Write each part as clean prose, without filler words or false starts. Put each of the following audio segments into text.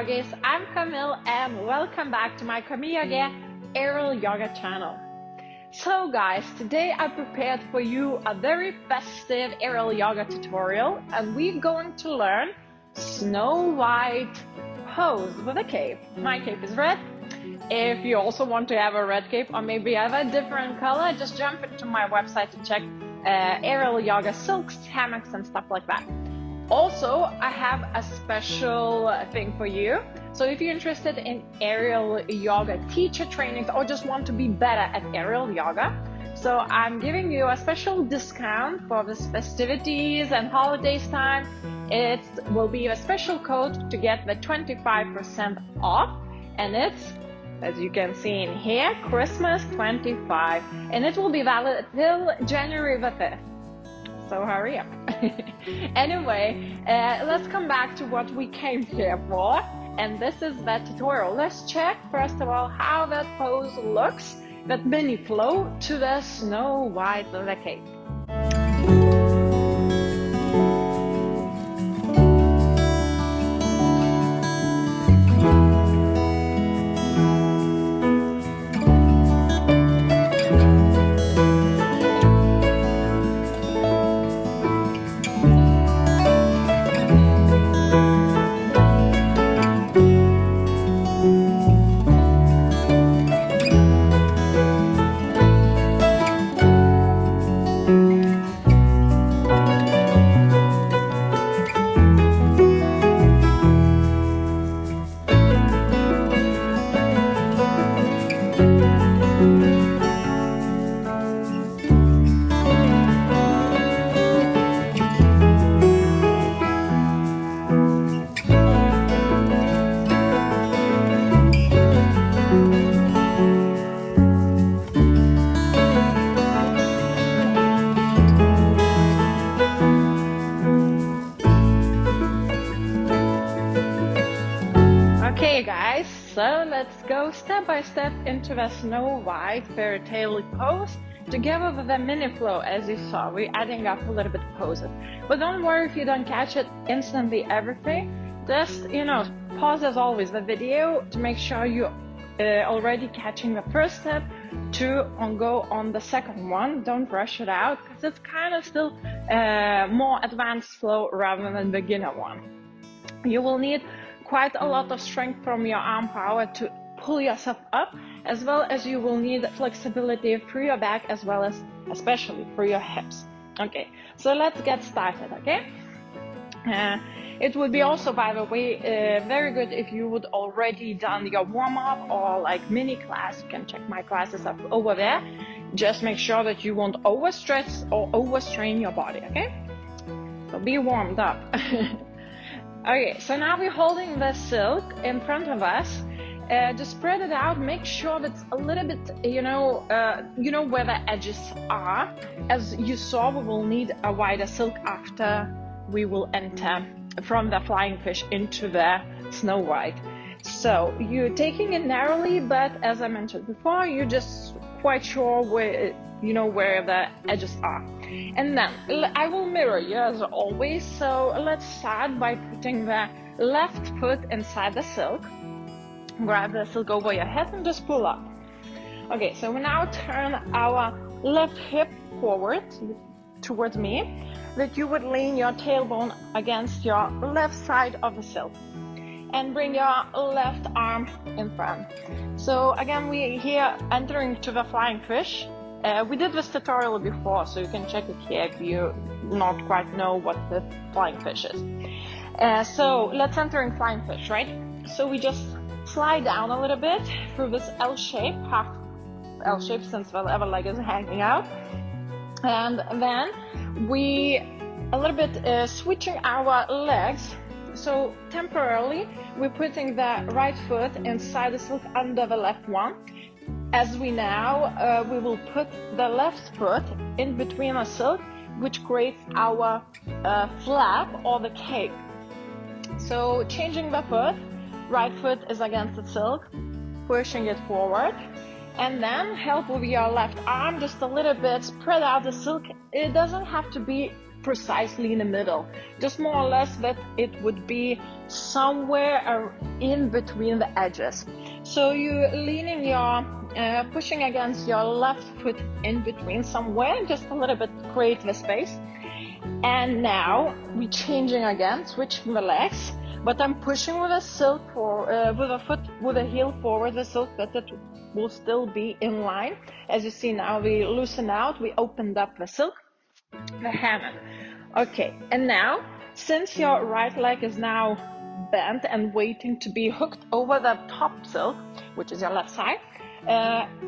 yogis, I'm Camille and welcome back to my CamiyogAIR aerial yoga channel. So guys, today I prepared for you a very festive aerial yoga tutorial and we're going to learn Snow White pose with a cape. My cape is red. If you also want to have a red cape or maybe have a different color, just jump into my website to check aerial yoga silks, hammocks and stuff like that. Also, I have a special thing for you. So if you're interested in aerial yoga teacher trainings or just want to be better at aerial yoga, so I'm giving you a special discount for this festivities and holidays time. It will be a special code to get the 25% off, and it's, as you can see in here, Christmas 25, and it will be valid till January the 5th. So hurry up. Anyway, let's come back to what we came here for, and this is that tutorial. Let's check first of all how that pose looks, that mini flow to the Snow White leather cape. Okay guys, so let's go step by step into the Snow White fairytale pose together with the mini flow. As you saw, we're adding up a little bit of poses, but don't worry if you don't catch it instantly everything. Just, pause as always the video to make sure you already catching the first step to go on the second one. Don't rush it out because it's kind of still more advanced flow rather than beginner one. You will need quite a lot of strength from your arm power to pull yourself up, as well as you will need flexibility through your back as well as especially through your hips. Okay, so let's get started. Okay, it would be also, by the way, very good if you would already done your warm-up or like mini class. You can check my classes up over there. Just make sure that you won't overstretch or overstrain your body. Okay, so be warmed up. Okay, so now we're holding the silk in front of us. Just spread it out. Make sure that's a little bit, where the edges are. As you saw, we will need a wider silk after we will enter from the flying fish into the Snow White. So you're taking it narrowly, but as I mentioned before, you're just quite sure where the edges are. And then I will mirror you as always. So let's start by putting the left foot inside the silk. Grab the silk over your head and just pull up. Okay, so we now turn our left hip forward towards me, that you would lean your tailbone against your left side of the silk and bring your left arm in front. So again, we're here entering to the flying fish. We did this tutorial before, so you can check it here if you not quite know what the flying fish is. So let's enter in flying fish, right? So we just slide down a little bit through this L shape, half L shape since the other leg is hanging out. And then we a little bit switching our legs. So temporarily, we're putting the right foot inside the silk under the left one. As we now, we will put the left foot in between the silk, which creates our flap or the cape. So changing the foot, right foot is against the silk, pushing it forward, and then help with your left arm just a little bit, spread out the silk. It doesn't have to be precisely in the middle, just more or less that it would be somewhere in between the edges. So you leaning your, pushing against your left foot in between somewhere, just a little bit, create the space. And now we're changing again, switching the legs, but I'm pushing with a silk with a foot, with a heel forward, the silk, that it will still be in line. As you see now, we loosen out, we opened up the silk, the hammock. Okay, and now, since your right leg is now bent and waiting to be hooked over the top silk, which is your left side,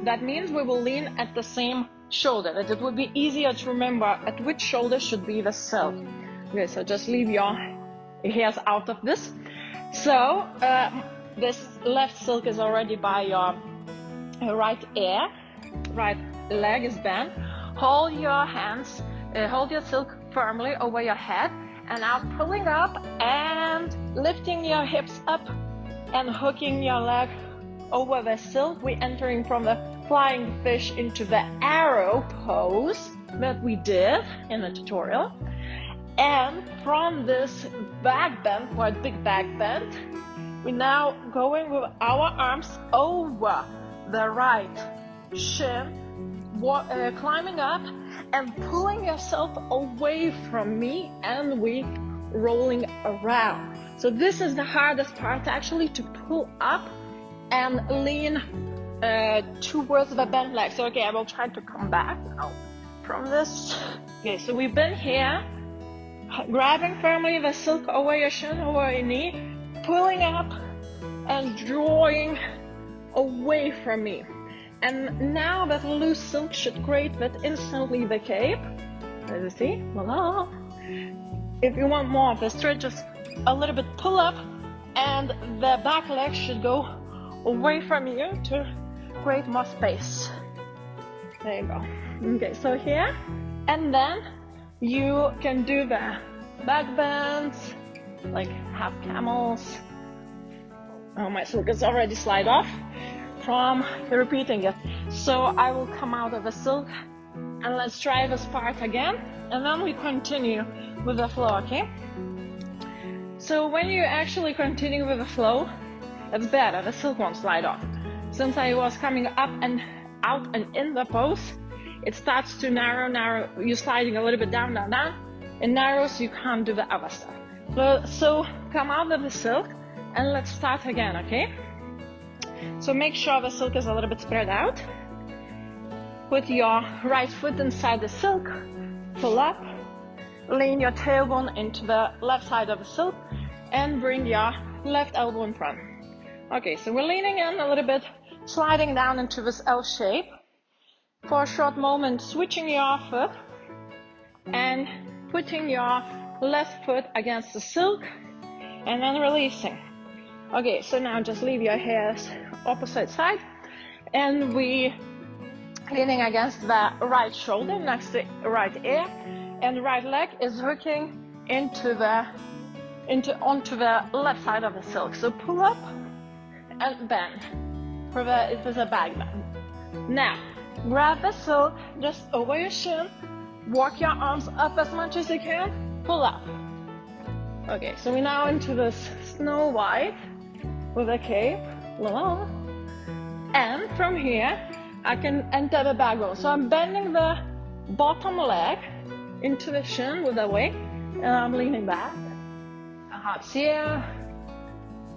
that means we will lean at the same shoulder, that it would be easier to remember at which shoulder should be the silk. Okay, so just leave your hairs out of this. So this left silk is already by your right ear, right leg is bent. Hold your hands, hold your silk firmly over your head, and now pulling up and lifting your hips up and hooking your leg over the silk. We're entering from the flying fish into the arrow pose that we did in the tutorial. And from this back bend, quite big back bend, we're now going with our arms over the right shin, climbing up and pulling yourself away from me, and we rolling around. So this is the hardest part, actually, to pull up and lean towards the bent leg. So okay, I will try to come back now from this. Okay, so we've been here, grabbing firmly the silk over your shin, over your knee, pulling up and drawing away from me. And now that loose silk should create that instantly the cape. As you see, voila. If you want more of the stretch, just a little bit pull up, and the back leg should go away from you to create more space. There you go. Okay, so here, and then you can do the back bends, like half camels. Oh, my silk is already slide off from repeating it. So I will come out of the silk, and let's try this part again, and then we continue with the flow, okay? So when you actually continue with the flow, it's better, the silk won't slide off. Since I was coming up and out and in the pose, it starts to narrow, you're sliding a little bit down, it narrows, so you can't do the other stuff. So come out of the silk, and let's start again, okay? So make sure the silk is a little bit spread out. Put your right foot inside the silk, pull up, lean your tailbone into the left side of the silk, and bring your left elbow in front. Okay, so we're leaning in a little bit, sliding down into this L shape. For a short moment, switching your foot and putting your left foot against the silk, and then releasing. Okay, so now just leave your hairs opposite side, and we leaning against the right shoulder next to right ear, and the right leg is hooking onto the left side of the silk. So pull up and bend. It is a back bend. Now grab the silk just over your shin, walk your arms up as much as you can, pull up. Okay, so we're now into this Snow White with a cape, and from here I can enter the backbone. So I'm bending the bottom leg into the shin with the weight, and I'm leaning back. Hips here,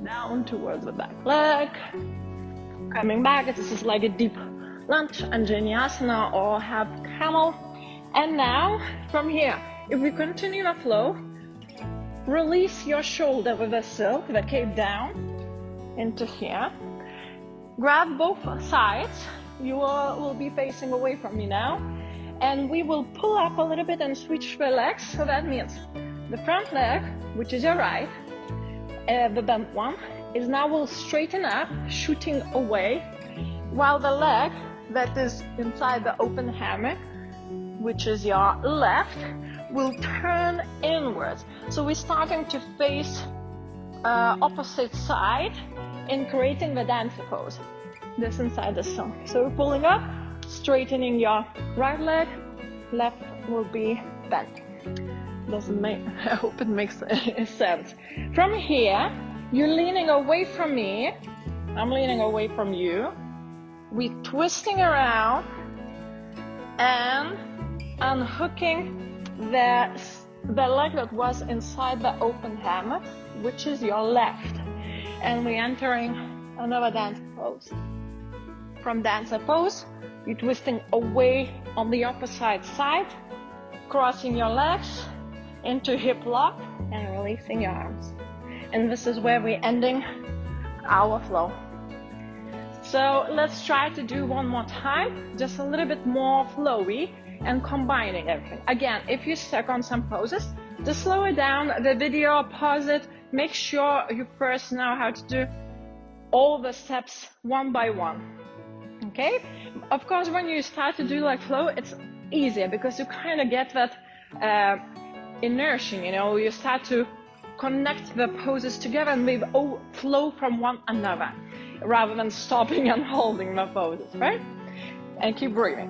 down towards the back leg, coming back. This is like a deep lunge and vinyasa or half camel. And now from here, if we continue the flow, release your shoulder with the silk, the cape down into here. Grab both sides. You will be facing away from me now, and we will pull up a little bit and switch the legs. So that means the front leg, which is your right, the bent one, is now will straighten up, shooting away, while the leg that is inside the open hammock, which is your left, will turn inwards. So we're starting to face opposite side in creating the dancer pose. This inside the song. So we're pulling up, straightening your right leg, left will be bent. doesn't make, I hope it makes sense. From here, you're leaning away from me. I'm leaning away from you. We're twisting around and unhooking the leg that was inside the open hammock, which is your left. And we're entering another dancer pose. From dancer pose, you're twisting away on the opposite side, crossing your legs into hip lock and releasing your arms. And this is where we're ending our flow. So let's try to do one more time, just a little bit more flowy and combining everything. Again, if you're stuck on some poses, just slow it down, the video, pause it, make sure you first know how to do all the steps one by one. Okay? Of course, when you start to do like flow, it's easier because you kind of get that inertia, you know, you start to connect the poses together and maybe flow from one another rather than stopping and holding the poses, right? And keep breathing.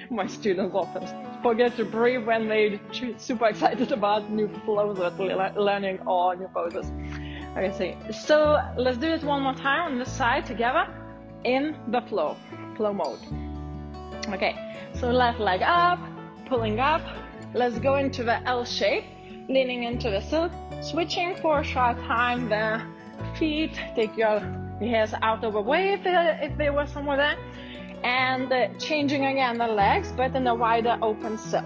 My students often forget to breathe when they're super excited about new flows that we're learning or new poses. Okay, so let's do it one more time on this side together in the flow mode. Okay, so left leg up, pulling up. Let's go into the L shape, leaning into the silk, switching for a short time the feet, take your hairs out of the way if they were somewhere there, and changing again the legs, but in a wider open silk.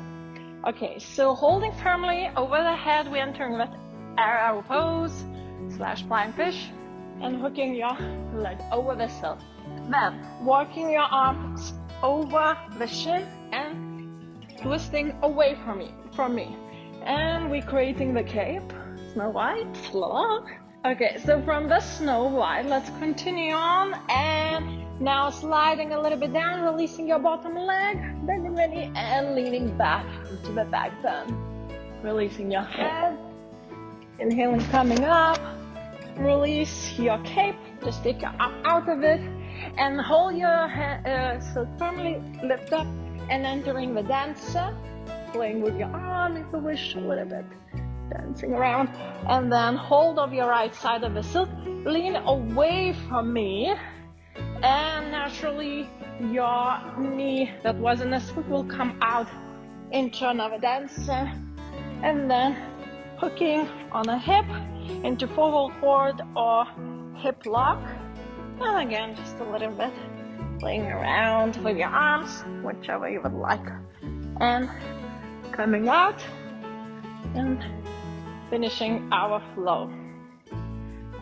Okay, so holding firmly over the head, we're entering that arrow pose / flying fish, and hooking your leg over the silk. Then walking your arms over the shin and twisting away from me. And we're creating the cape, Snow White, long. Okay, so from the Snow White, let's continue on, and now sliding a little bit down, releasing your bottom leg, bending the knee, and leaning back into the back bend. Releasing your head, inhaling, coming up, release your cape, just take your arm out of it, and hold your head, so firmly lift up, and entering the dancer, playing with your arm if you wish a little bit, dancing around, and then hold of your right side of the silk, lean away from me, and naturally your knee that was in the silk will come out into another dancer, and then hooking on a hip into forward or hip lock, and again just a little bit playing around with your arms, whichever you would like, and coming out and finishing our flow.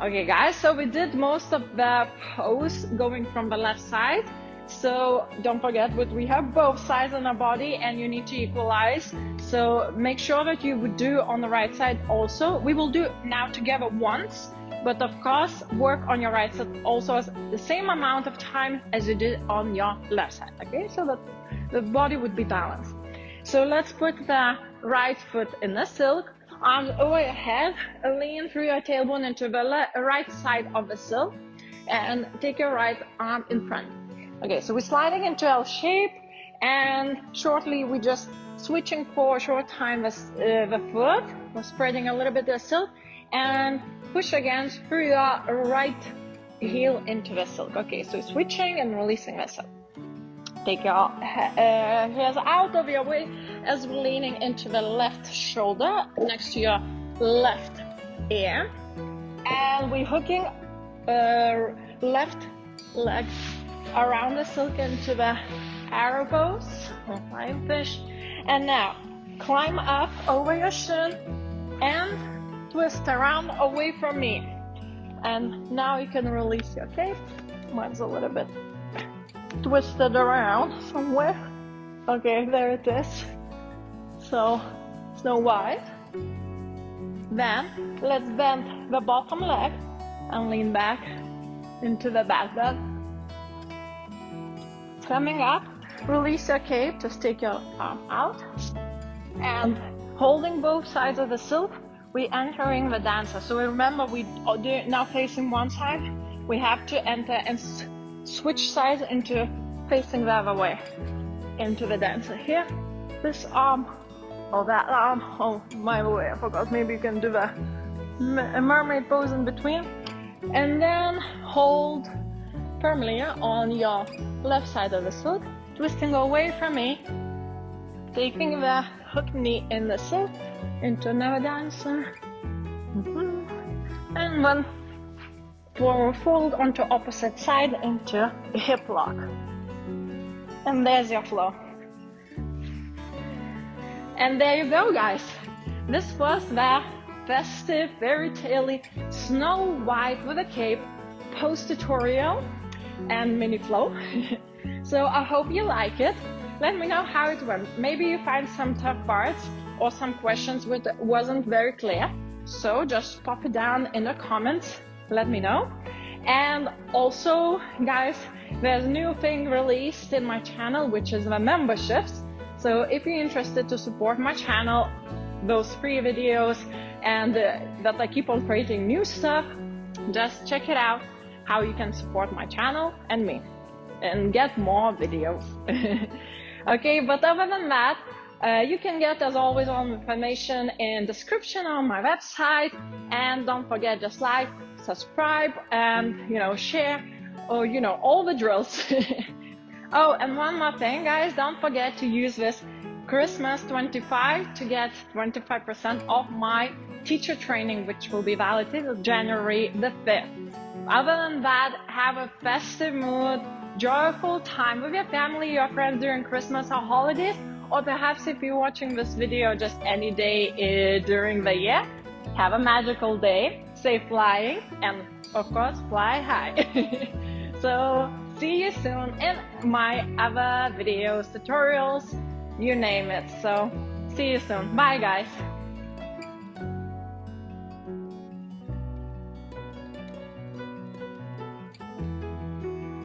Okay guys, so we did most of the pose going from the left side, so don't forget that we have both sides on our body and you need to equalize, so make sure that you would do on the right side also. We will do now together once, but of course work on your right side also as the same amount of time as you did on your left side, okay, so that the body would be balanced. So let's put the right foot in the silk, arms over your head, lean through your tailbone into the right side of the silk, and take your right arm in front. Okay, so we're sliding into L shape, and shortly we're just switching for a short time the foot, we're spreading a little bit the silk, and push again through your right heel into the silk. Okay, so switching and releasing the silk. Take your hands out of your way as we're leaning into the left shoulder next to your left ear, and we're hooking left leg around the silk into the arrow pose or flying fish, and now climb up over your shin and twist around away from me, and now you can release your cape. Mine's a little bit twisted around somewhere. Okay, there it is. So Snow White. Then let's bend the bottom leg and lean back into the back bend. Coming up, release your cape, just take your arm out, and holding both sides of the silk, we're entering the dancer. So remember, we are now facing one side, we have to enter and switch sides into facing the other way into the dancer. Here, this arm Oh, that arm. Oh, my way, I forgot. Maybe you can do the mermaid pose in between. And then hold firmly on your left side of the foot, twisting away from me, taking the hook knee in the sit into another dancer. And then forward fold onto opposite side into a hip lock. And there's your flow. And there you go, guys. This was the festive, fairy-tale Snow White with a cape pose tutorial and mini flow. So I hope you like it. Let me know how it went. Maybe you find some tough parts or some questions which wasn't very clear. So just pop it down in the comments. Let me know. And also, guys, there's a new thing released in my channel, which is the memberships. So if you're interested to support my channel, those free videos, and that I keep on creating new stuff, just check it out, how you can support my channel and me and get more videos. Okay, but other than that, you can get, as always, all information in description on my website. And don't forget, just like, subscribe, and share, or all the drills. Oh, and one more thing, guys, don't forget to use this Christmas 25 to get 25% off my teacher training, which will be valid till January the 5th. Other than that, have a festive mood, joyful time with your family, your friends during Christmas or holidays, or perhaps if you're watching this video just any day during the year, have a magical day, safe flying, and of course, fly high. So see you soon in my other videos, tutorials, you name it. So see you soon. Bye, guys.